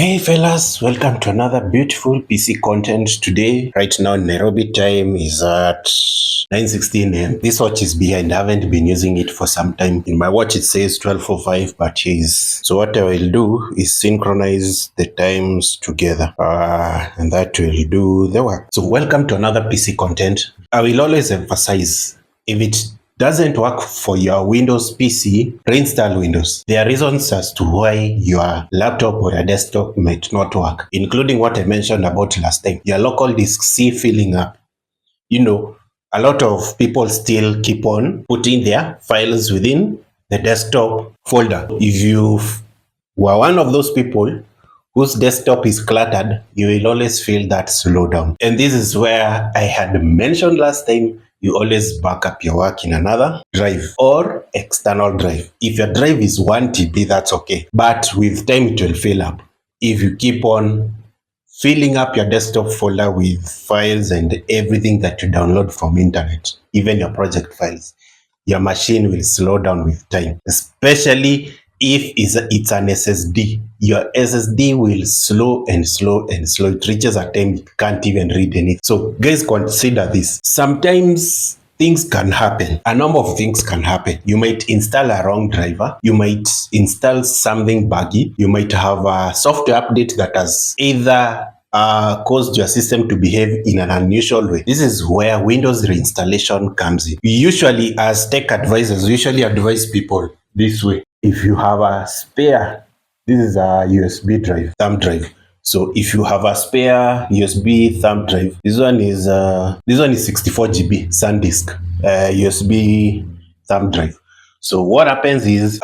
Hey fellas, welcome to another beautiful PC content today. Right now Nairobi time is at 9:16 a.m. This watch is behind. I haven't been using it for some time. In my watch it says 12:05, but yes. So what I will do is synchronize the times together. And that will do the work. So welcome to another PC content. I will always emphasize, if it doesn't work for your Windows PC, reinstall Windows. There are reasons as to why your laptop or your desktop might not work, including what I mentioned about last time, your local disk C filling up. A lot of people still keep on putting their files within the desktop folder. If you were one of those people whose desktop is cluttered, you will always feel that slowdown. And this is where I had mentioned last time, you always back up your work in another drive or external drive. If your drive is 1 TB, that's okay. But with time, it will fill up. If you keep on filling up your desktop folder with files and everything that you download from internet, even your project files, your machine will slow down with time, especially if it's an SSD. Your SSD will slow and slow and slow. It reaches a time it can't even read anything. So guys, consider this. Sometimes things can happen. A number of things can happen. You might install a wrong driver. You might install something buggy. You might have a software update that has either caused your system to behave in an unusual way. This is where Windows reinstallation comes in. We usually, as tech advisors, advise people this way. If you have a spare, this is a USB drive, thumb drive. So if you have a spare USB thumb drive, this one is 64 GB SanDisk USB thumb drive. So what happens is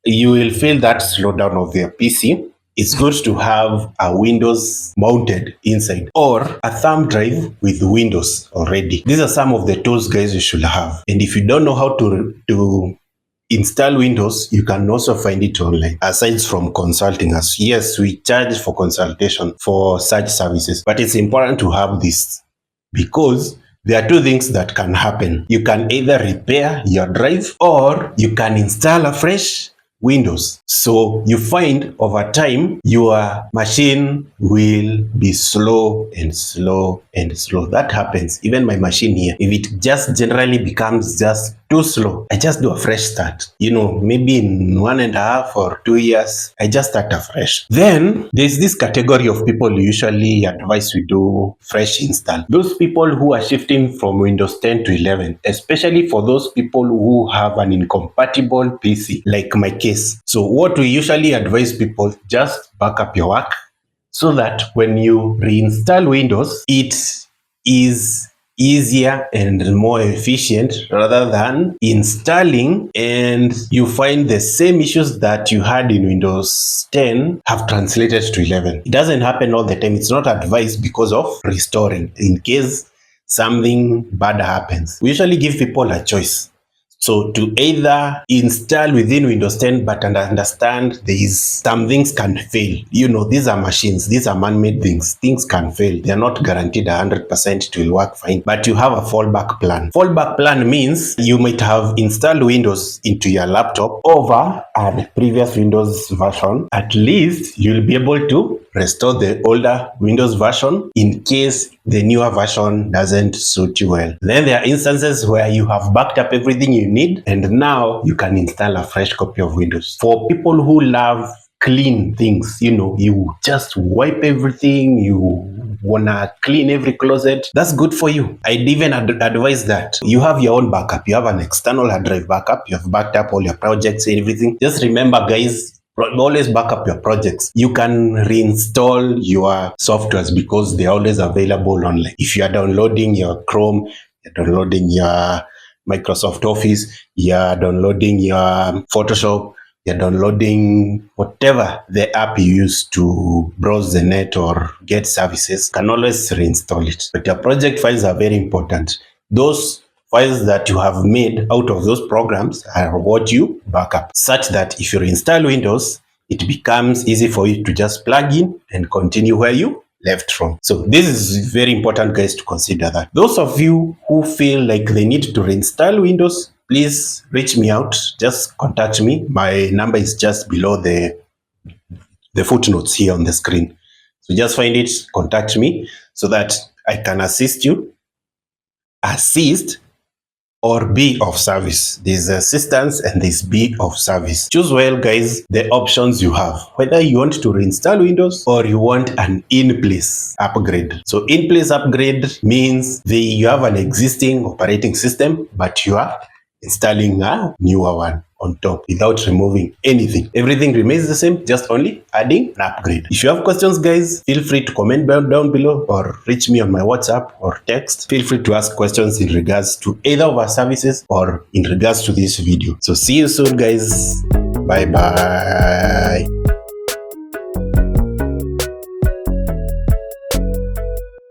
you will feel that slowdown of your PC. It's good to have a Windows mounted inside or a thumb drive with Windows already. These are some of the tools, guys, you should have. And if you don't know how to install Windows, you can also find it online. Aside from consulting us, yes, we charge for consultation for such services, but it's important to have this because there are two things that can happen. You can either repair your drive or you can install a fresh Windows. So you find over time your machine will be slow and slow and slow. That happens. Even my machine here, if it just generally becomes just too slow, I just do a fresh start. Maybe in 1.5 or 2 years, I just start afresh. Then there's this category of people who usually advise we do fresh install. Those people who are shifting from Windows 10 to 11, especially for those people who have an incompatible PC, like my case. So what we usually advise people, just back up your work so that when you reinstall Windows, it is easier and more efficient rather than installing and you find the same issues that you had in Windows 10 have translated to 11. It doesn't happen all the time. It's not advised because of restoring in case something bad happens. We usually give people a choice. So to either install within Windows 10 but understand some things can fail. These are machines, these are man-made things. Things can fail. They are not guaranteed 100% it will work fine, but you have a fallback plan. Fallback plan means you might have installed Windows into your laptop over a previous Windows version. At least you'll be able to restore the older Windows version in case the newer version doesn't suit you well. Then there are instances where you have backed up everything you need and now you can install a fresh copy of Windows. For people who love clean things, you just wipe everything, you wanna clean every closet, that's good for you. I'd even advise that you have your own backup. You have an external hard drive backup. You have backed up all your projects and everything. Just remember, guys, always back up your projects. You can reinstall your softwares because they're always available online. If you are downloading your Chrome, you're downloading your Microsoft Office, you're downloading your Photoshop, you're downloading whatever the app you use to browse the net or get services, can always reinstall it. But your project files are very important. Those files that you have made out of those programs are what you back up, such that if you install Windows, it becomes easy for you to just plug in and continue where you left from. So this is very important, guys, to consider that. Those of you who feel like they need to reinstall Windows, please reach me out. Just contact me. My number is just below the the footnotes here on the screen. So just find it, contact me so that I can assist you, assist, or be of service. There's assistance and there's be of service. Choose well, guys, the options you have. Whether you want to reinstall Windows or you want an in-place upgrade. So in-place upgrade means you have an existing operating system, but you are installing a newer one on top without removing anything. Everything remains the same, just only adding an upgrade. If you have questions, guys, feel free to comment down below or reach me on my WhatsApp or text. Feel free to ask questions in regards to either of our services or in regards to this video. So see you soon, guys. Bye bye.